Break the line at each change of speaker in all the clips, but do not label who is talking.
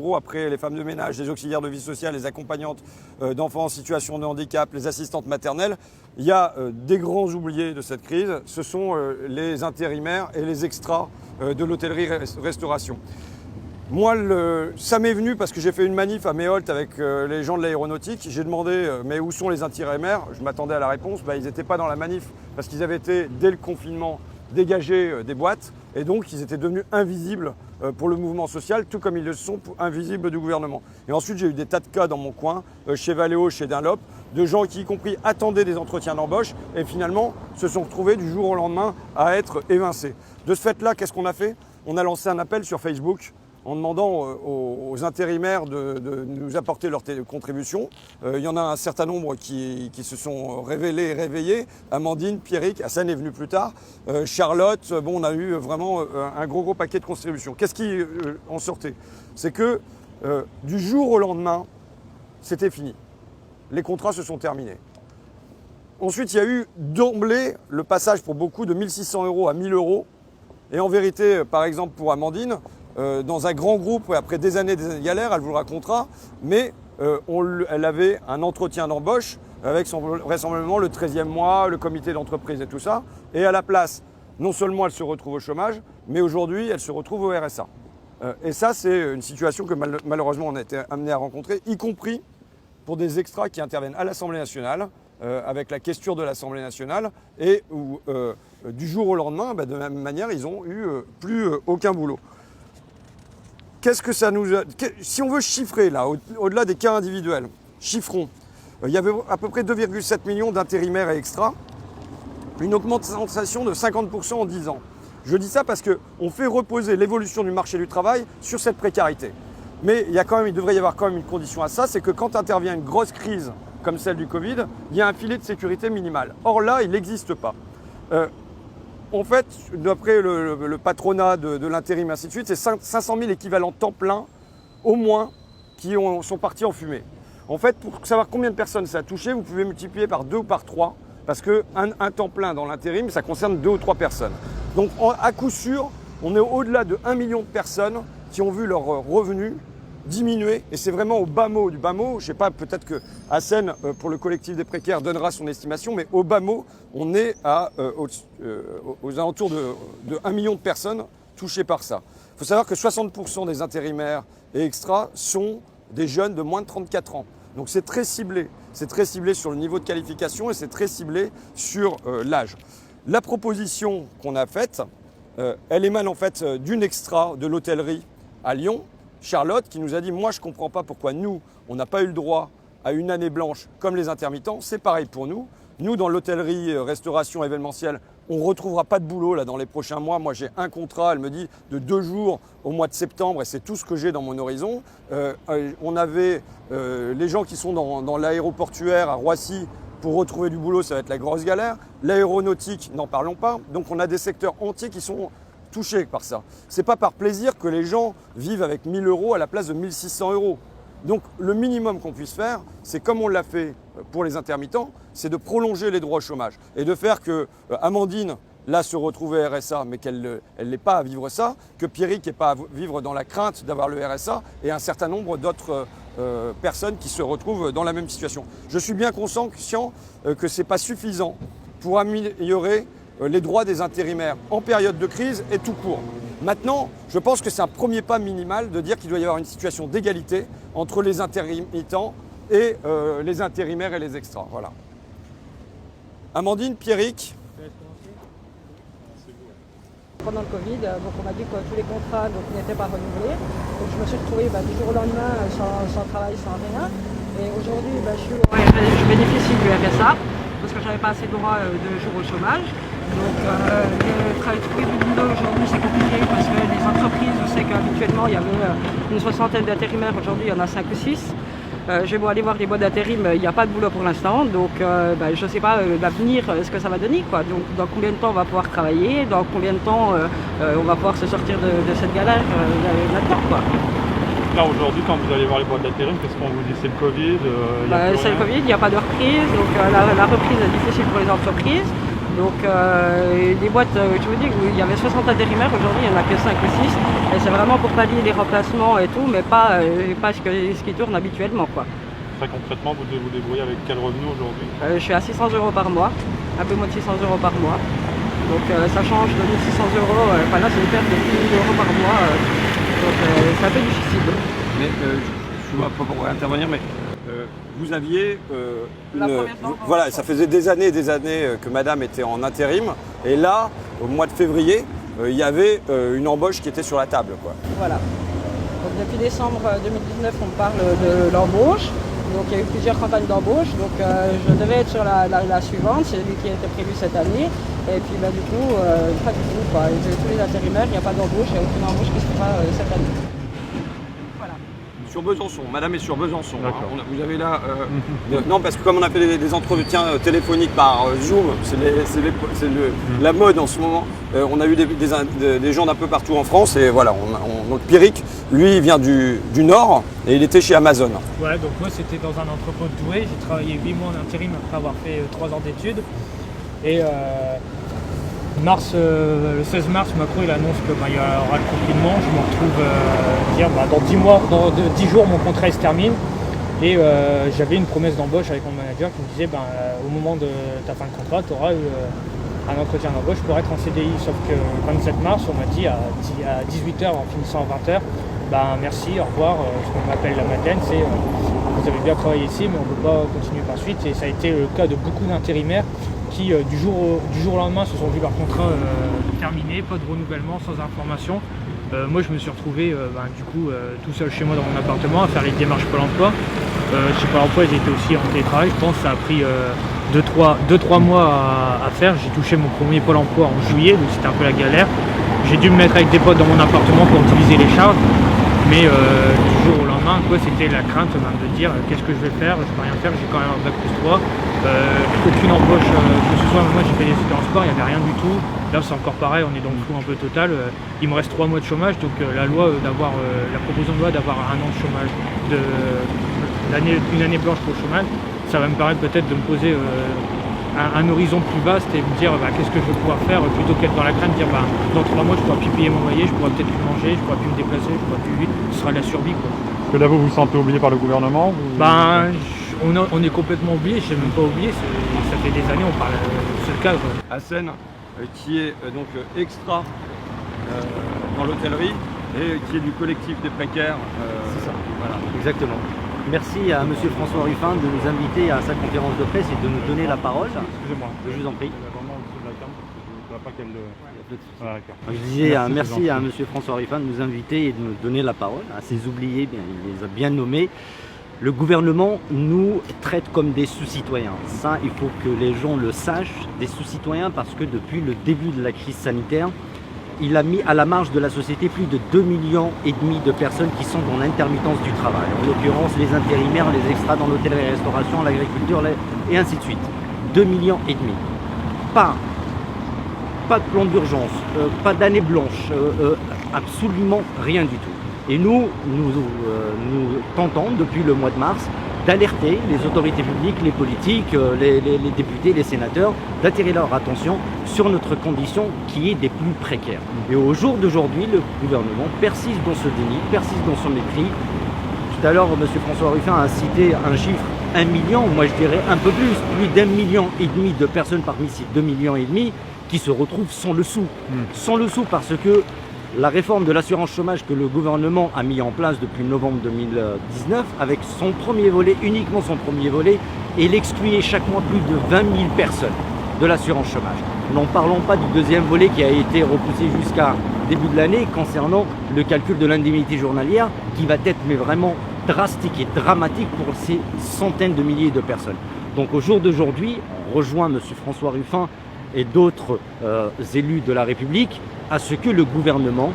euros après les femmes de ménage, les auxiliaires de vie sociale, les accompagnantes d'enfants en situation de handicap, les assistantes maternelles. Il y a des grands oubliés de cette crise, ce sont les intérimaires et les extras de l'hôtellerie-restauration. Moi, ça m'est venu parce que j'ai fait une manif à Méholt avec les gens de l'aéronautique. J'ai demandé mais où sont les intérimaires? Je m'attendais à la réponse, ils n'étaient pas dans la manif parce qu'ils avaient été, dès le confinement, dégagés des boîtes et donc ils étaient devenus invisibles pour le mouvement social, tout comme ils le sont invisibles du gouvernement. Et ensuite, j'ai eu des tas de cas dans mon coin, chez Valeo, chez Dunlop, de gens qui, y compris, attendaient des entretiens d'embauche et finalement se sont retrouvés du jour au lendemain à être évincés. De ce fait-là, qu'est-ce qu'on a fait? On a lancé un appel sur Facebook en demandant aux intérimaires de nous apporter leur contribution. Il y en a un certain nombre qui se sont réveillés. Amandine, Pierrick, Hassan est venu plus tard. Charlotte, on a eu vraiment un gros paquet de contributions. Qu'est-ce qui en sortait? C'est que du jour au lendemain, c'était fini. Les contrats se sont terminés. Ensuite, il y a eu d'emblée le passage pour beaucoup de 1 600 € à 1 000 €. Et en vérité, par exemple pour Amandine, dans un grand groupe, après des années de galères, elle vous le racontera, mais elle avait un entretien d'embauche avec vraisemblablement le 13e mois, le comité d'entreprise et tout ça. Et à la place, non seulement elle se retrouve au chômage, mais aujourd'hui, elle se retrouve au RSA. Et ça, c'est une situation que malheureusement on a été amené à rencontrer, y compris pour des extras qui interviennent à l'Assemblée nationale, avec la questure de l'Assemblée nationale, et où du jour au lendemain, de la même manière, ils n'ont eu plus aucun boulot. Qu'est-ce que ça nous a... Si on veut chiffrer, là, au-delà des cas individuels, chiffrons. Il y avait à peu près 2,7 millions d'intérimaires et extras, une augmentation de 50% en 10 ans. Je dis ça parce qu'on fait reposer l'évolution du marché du travail sur cette précarité. Mais il devrait y avoir quand même une condition à ça, c'est que quand intervient une grosse crise comme celle du Covid, il y a un filet de sécurité minimal. Or là, il n'existe pas. En fait, d'après le patronat de l'intérim, ainsi de suite, c'est 500 000 équivalents temps plein, au moins, qui sont partis en fumée. En fait, pour savoir combien de personnes ça a touché, vous pouvez multiplier par 2 ou par 3, parce qu'un temps plein dans l'intérim, ça concerne 2 ou 3 personnes. Donc, à coup sûr, on est au-delà de 1 million de personnes qui ont vu leurs revenus diminuer, et c'est vraiment au bas mot du bas mot. Je ne sais pas, peut-être que Hassen, pour le collectif des précaires, donnera son estimation, mais au bas mot, on est aux alentours de 1 million de personnes touchées par ça. Il faut savoir que 60% des intérimaires et extras sont des jeunes de moins de 34 ans. Donc c'est très ciblé. C'est très ciblé sur le niveau de qualification et c'est très ciblé sur l'âge. La proposition qu'on a faite, elle émane en fait d'une extra de l'hôtellerie à Lyon, Charlotte, qui nous a dit « Moi, je ne comprends pas pourquoi nous, on n'a pas eu le droit à une année blanche comme les intermittents. C'est pareil pour nous. Nous, dans l'hôtellerie, restauration, événementielle, on ne retrouvera pas de boulot là, dans les prochains mois. Moi, j'ai un contrat, elle me dit, de 2 jours au mois de septembre et c'est tout ce que j'ai dans mon horizon. On avait les gens qui sont dans l'aéroportuaire à Roissy. Pour retrouver du boulot, ça va être la grosse galère. L'aéronautique, n'en parlons pas. Donc, on a des secteurs entiers qui sont touchés par ça. Ce n'est pas par plaisir que les gens vivent avec 1 000 € à la place de 1 600 €. Donc le minimum qu'on puisse faire, c'est comme on l'a fait pour les intermittents, c'est de prolonger les droits au chômage et de faire que Amandine, là, se retrouve au RSA, mais qu'elle n'ait pas à vivre ça, que Pierrick n'ait pas à vivre dans la crainte d'avoir le RSA et un certain nombre d'autres personnes qui se retrouvent dans la même situation. Je suis bien conscient que ce n'est pas suffisant pour améliorer les droits des intérimaires en période de crise et tout court. Maintenant, je pense que c'est un premier pas minimal de dire qu'il doit y avoir une situation d'égalité entre les intermittents et les intérimaires et les extras. Voilà. Amandine, Pierrick.
Pendant le Covid, donc on m'a dit que tous les contrats n'étaient pas renouvelés. Donc je me suis retrouvée du jour au lendemain sans travail, sans rien. Et aujourd'hui, je bénéficie du RSA parce que je n'avais pas assez de droits de jours au chômage. Donc trouver du boulot aujourd'hui c'est compliqué parce que les entreprises, je sais qu'habituellement il y avait une 60aine d'intérimaires, aujourd'hui il y en a 5 ou 6. Je vais aller voir les boîtes d'intérim, il n'y a pas de boulot pour l'instant, donc je ne sais pas l'avenir, ce que ça va donner, quoi. Donc dans combien de temps on va pouvoir travailler, dans combien de temps on va pouvoir se sortir de cette galère là-dedans, quoi.
Là aujourd'hui quand vous allez voir les boîtes d'intérim, qu'est-ce qu'on vous dit? C'est le Covid
c'est le Covid, il n'y a pas de reprise, donc la reprise est difficile pour les entreprises. Donc les boîtes, je vous dis, il y avait 60 intérimaires, aujourd'hui il n'y en a que 5 ou 6. Et c'est vraiment pour pallier les remplacements et tout, mais pas ce qui tourne habituellement, quoi.
Très concrètement, vous devez vous débrouiller avec quel revenu aujourd'hui?
Je suis à 600 € par mois, un peu moins de 600 € par mois. Donc ça change de 1600 €, enfin là c'est une perte de 10 000 € par mois, donc c'est un peu difficile.
Mais je ne vois pas pour intervenir, mais vous aviez voilà, ça faisait des années que madame était en intérim, et là, au mois de février, il y avait une embauche qui était sur la table, quoi.
Voilà. Donc depuis décembre 2019, on parle de l'embauche. Donc il y a eu plusieurs campagnes d'embauche. Donc je devais être sur la suivante, c'est celui qui a été prévu cette année. Et puis du coup, pas du tout, quoi. Tous les intérimaires, il n'y a pas d'embauche, il n'y a aucune embauche qui se fera cette année. Voilà.
Sur Besançon, madame est sur Besançon. Hein. Vous avez là.
Mhm.
Non, parce que comme on a fait des entretiens téléphoniques par Zoom, c'est la mode en ce moment. On a eu des gens d'un peu partout en France, et voilà. Donc Pierrick, lui, il vient du Nord et il était chez Amazon.
Ouais, donc moi c'était dans un entrepôt de Douai. J'ai travaillé 8 mois en intérim après avoir fait 3 ans d'études. Et le 16 mars, Macron il annonce qu'il y aura le confinement. Je me retrouve dire dans 10 jours mon contrat se termine. Et j'avais une promesse d'embauche avec mon manager qui me disait au moment de ta fin de contrat, tu auras eu un entretien d'embauche pour être en CDI. Sauf que le 27 mars, on m'a dit à 18h en finissant à 20h, merci, au revoir. Ce qu'on m'appelle la Madeleine, c'est vous avez bien travaillé ici, mais on ne peut pas continuer par suite. Et ça a été le cas de beaucoup d'intérimaires qui du jour au lendemain se sont vus leur contrat terminé, pas de renouvellement, sans information. Moi je me suis retrouvé tout seul chez moi dans mon appartement à faire les démarches Pôle emploi. Chez Pôle emploi ils étaient aussi en télétravail, je pense que ça a pris 2-3 mois à faire. J'ai touché mon premier Pôle emploi en juillet, donc c'était un peu la galère. J'ai dû me mettre avec des potes dans mon appartement pour utiliser les charges. Mais du jour au lendemain, c'était la crainte même de dire qu'est-ce que je vais faire, je peux rien faire, j'ai quand même un bac plus 3, aucune embauche, que ce soit moi j'ai fait des études en sport, il n'y avait rien du tout. Là c'est encore pareil, on est dans le flou un peu total. Il me reste 3 mois de chômage, donc la proposition de loi d'avoir un an de chômage, une année blanche pour le chômage, ça va me permettre peut-être de me poser un horizon plus vaste et me dire qu'est-ce que je vais pouvoir faire plutôt qu'être dans la crainte de dire dans 3 mois je pourrai plus payer mon loyer, je pourrai peut-être plus manger, je pourrai plus me déplacer, je pourrai plus vite, ce sera la survie, quoi.
Est-ce que là vous vous sentez oublié par le gouvernement
On est complètement oublié, je sais même pas oublié, ça fait des années on parle de ce cas, quoi.
Hassen, qui est donc extra dans l'hôtellerie et qui est du collectif des précaires.
C'est ça.
Voilà.
Exactement. Merci à M. François Ruffin de nous inviter à sa conférence de presse et de nous donner la parole.
Excusez-moi.
Je vous en prie.
Vraiment au-dessus de la cam, parce que je ne voudrais pas qu'elle le... Ah, d'accord.
Je disais merci à
gentil.
M. François Ruffin de nous inviter et de nous donner la parole. À ces oubliés, il les a bien nommés. Le gouvernement nous traite comme des sous-citoyens. Ça, il faut que les gens le sachent, des sous-citoyens, parce que depuis le début de la crise sanitaire, il a mis à la marge de la société plus de 2,5 millions de personnes qui sont dans l'intermittence du travail. En l'occurrence, les intérimaires, les extras dans l'hôtellerie-restauration, l'agriculture et ainsi de suite. 2,5 millions. Pas de plan d'urgence, pas d'année blanche, absolument rien du tout. Et nous tentons depuis le mois de mars d'alerter les autorités publiques, les politiques, les députés, les sénateurs, d'attirer leur attention sur notre condition qui est des plus précaires. Et au jour d'aujourd'hui, le gouvernement persiste dans ce déni, persiste dans son mépris. Tout à l'heure, M. François Ruffin a cité un chiffre, 1 million, moi je dirais un peu plus d'1,5 million de personnes parmi ces 2,5 millions qui se retrouvent sans le sou. Sans le sou parce que la réforme de l'assurance chômage que le gouvernement a mis en place depuis novembre 2019, avec son premier volet, uniquement son premier volet, il excluait chaque mois plus de 20 000 personnes de l'assurance chômage. N'en parlons pas du deuxième volet qui a été repoussé jusqu'à début de l'année concernant le calcul de l'indemnité journalière qui va être mais vraiment drastique et dramatique pour ces centaines de milliers de personnes. Donc au jour d'aujourd'hui, on rejoint M. François Ruffin et d'autres élus de la République à ce que le gouvernement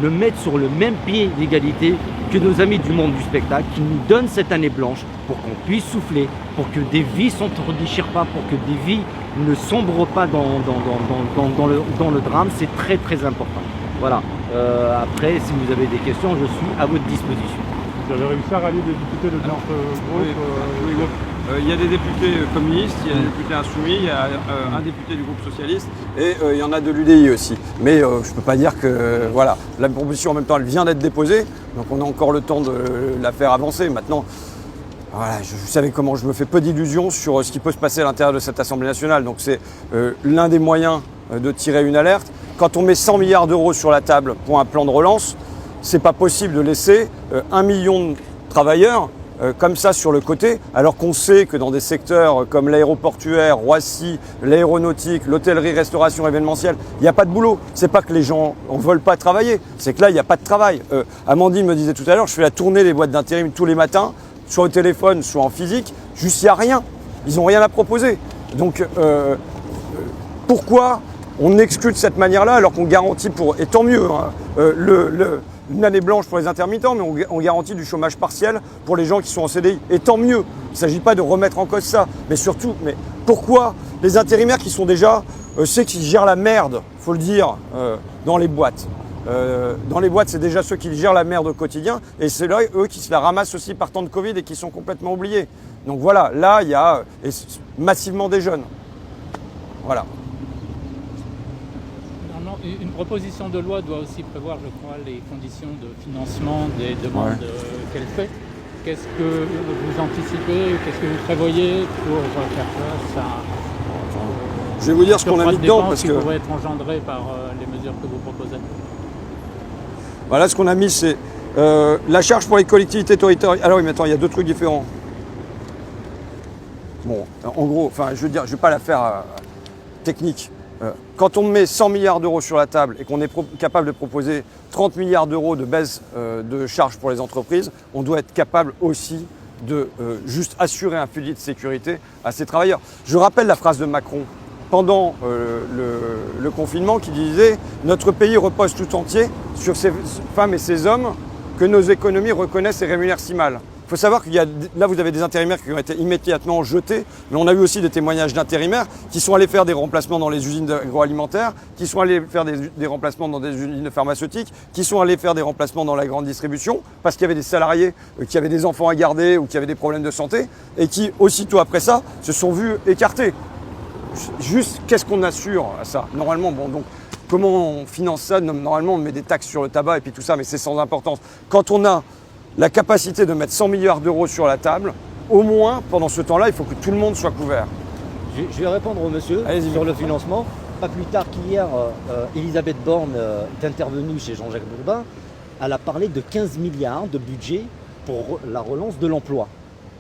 le mette sur le même pied d'égalité que nos amis du monde du spectacle, qui nous donnent cette année blanche pour qu'on puisse souffler, pour que des vies ne s'entre-déchirent pas, pour que des vies ne sombrent pas dans le drame. C'est très très important. Voilà. Après, si vous avez des questions, je suis à votre disposition.
Vous avez réussi à rallier des députés de différentes groupes.
Il y a des députés communistes, il y a des députés insoumis, il y a un député du groupe socialiste et il y en a de l'UDI aussi. Mais je ne peux pas dire que voilà, la proposition en même temps elle vient d'être déposée, donc on a encore le temps de la faire avancer. Maintenant, voilà, vous savez comment je me fais peu d'illusions sur ce qui peut se passer à l'intérieur de cette Assemblée nationale. Donc c'est l'un des moyens de tirer une alerte. Quand on met 100 milliards d'euros sur la table pour un plan de relance, c'est pas possible de laisser 1 million de travailleurs comme ça sur le côté, alors qu'on sait que dans des secteurs comme l'aéroportuaire, Roissy, l'aéronautique, l'hôtellerie, restauration, événementielle, il n'y a pas de boulot. C'est pas que les gens ne veulent pas travailler, c'est que là, il n'y a pas de travail. Amandine me disait tout à l'heure, je fais la tournée des boîtes d'intérim tous les matins, soit au téléphone, soit en physique, juste il n'y a rien. Ils n'ont rien à proposer. Donc, pourquoi on exclut de cette manière-là alors qu'on garantit et tant mieux, hein, une année blanche pour les intermittents, mais on garantit du chômage partiel pour les gens qui sont en CDI. Et tant mieux, il ne s'agit pas de remettre en cause ça. Mais surtout, pourquoi les intérimaires qui sont déjà ceux qui gèrent la merde, il faut le dire, dans les boîtes. Dans les boîtes, c'est déjà ceux qui gèrent la merde au quotidien, et c'est là, eux qui se la ramassent aussi par temps de Covid et qui sont complètement oubliés. Donc voilà, là, il y a massivement des jeunes. Voilà.
Une proposition de loi doit aussi prévoir, je crois, les conditions de financement des demandes qu'elle fait. Qu'est-ce que vous anticipez, qu'est-ce que vous prévoyez pour faire face à...
Je vais vous dire ce qu'on a mis dedans, parce
qui
que...
pourraient être engendrées par les mesures que vous proposez.
Voilà, ce qu'on a mis, c'est la charge pour les collectivités territoriales. Alors oui, mais attends, il y a deux trucs différents. Bon, en gros, enfin, je veux dire, je ne vais pas la faire technique. Quand on met 100 milliards d'euros sur la table et qu'on est capable de proposer 30 milliards d'euros de baisse de charges pour les entreprises, on doit être capable aussi de juste assurer un filet de sécurité à ces travailleurs. Je rappelle la phrase de Macron pendant le confinement qui disait « Notre pays repose tout entier sur ces femmes et ces hommes que nos économies reconnaissent et rémunèrent si mal ». Il faut savoir qu'il y a, là vous avez des intérimaires qui ont été immédiatement jetés, mais on a eu aussi des témoignages d'intérimaires qui sont allés faire des remplacements dans les usines agroalimentaires, qui sont allés faire des remplacements dans des usines pharmaceutiques, qui sont allés faire des remplacements dans la grande distribution, parce qu'il y avait des salariés qui avaient des enfants à garder ou qui avaient des problèmes de santé, et qui aussitôt après ça se sont vus écartés. Juste, qu'est-ce qu'on assure à ça? Normalement, bon, donc, comment on finance ça? Normalement, on met des taxes sur le tabac et puis tout ça, mais c'est sans importance. Quand on a la capacité de mettre 100 milliards d'euros sur la table, au moins, pendant ce temps-là, il faut que tout le monde soit couvert.
Je vais répondre au monsieur sur le financement. Pas plus tard qu'hier, Elisabeth Borne est intervenue chez Jean-Jacques Bourdin. Elle a parlé de 15 milliards de budget pour la relance de l'emploi,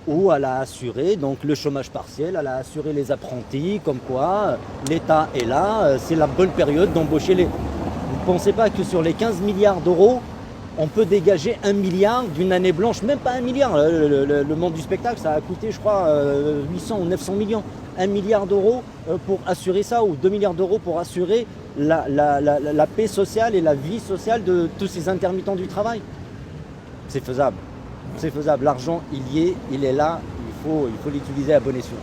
où elle a assuré donc, le chômage partiel, elle a assuré les apprentis, comme quoi l'État est là, c'est la bonne période d'embaucher les... Vous ne pensez pas que sur les 15 milliards d'euros, on peut dégager 1 milliard d'une année blanche, même pas 1 milliard. Le monde du spectacle, ça a coûté, je crois, 800 ou 900 millions. 1 milliard d'euros pour assurer ça, ou 2 milliards d'euros pour assurer la paix sociale et la vie sociale de tous ces intermittents du travail. C'est faisable. C'est faisable. L'argent, il y est, il est là. Il faut l'utiliser à bon escient.